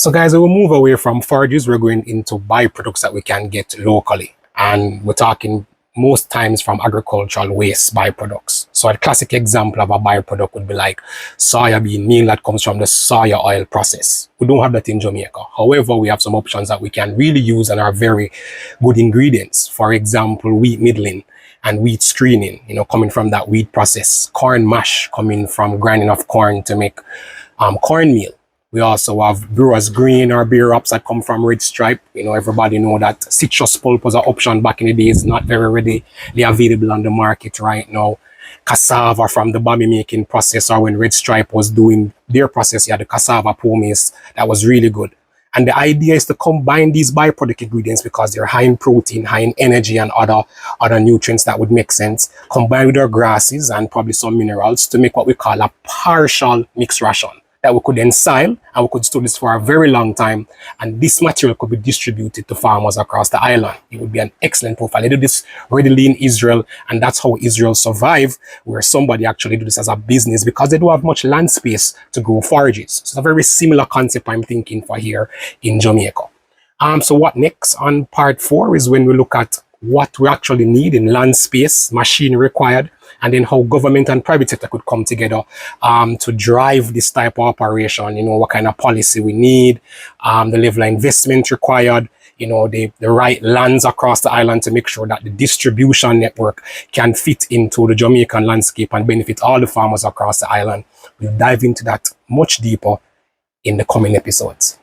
So guys, we will move away from forages. We're going into byproducts that we can get locally. And we're talking most times from agricultural waste byproducts. So a classic example of a byproduct would be like soya bean meal that comes from the soya oil process. We don't have that in Jamaica. However, we have some options that we can really use and are very good ingredients. For example, wheat middling and wheat screening, coming from that wheat process. Corn mash coming from grinding of corn to make cornmeal. We also have brewer's green or beer hops that come from red stripe. Everybody know that citrus pulp was an option back in the days, not very readily available on the market right now. Cassava from the bami making process, or when red stripe was doing their process, you had the cassava pomace that was really good. And the idea is to combine these byproduct ingredients because they're high in protein, high in energy, and other nutrients that would make sense, combined with our grasses and probably some minerals to make what we call a partial mixed ration that we could then sell, and we could store this for a very long time. And this material could be distributed to farmers across the island. It would be an excellent profile. They do this readily in Israel, and that's how Israel survive, where somebody actually do this as a business because they don't have much land space to grow forages. So it's a very similar concept I'm thinking for here in Jamaica. So what next on part 4 is when we look at what we actually need in land space, machine required, and then how government and private sector could come together to drive this type of operation, what kind of policy we need, the level of investment required, the right lands across the island to make sure that the distribution network can fit into the Jamaican landscape and benefit all the farmers across the island. We'll dive into that much deeper in the coming episodes.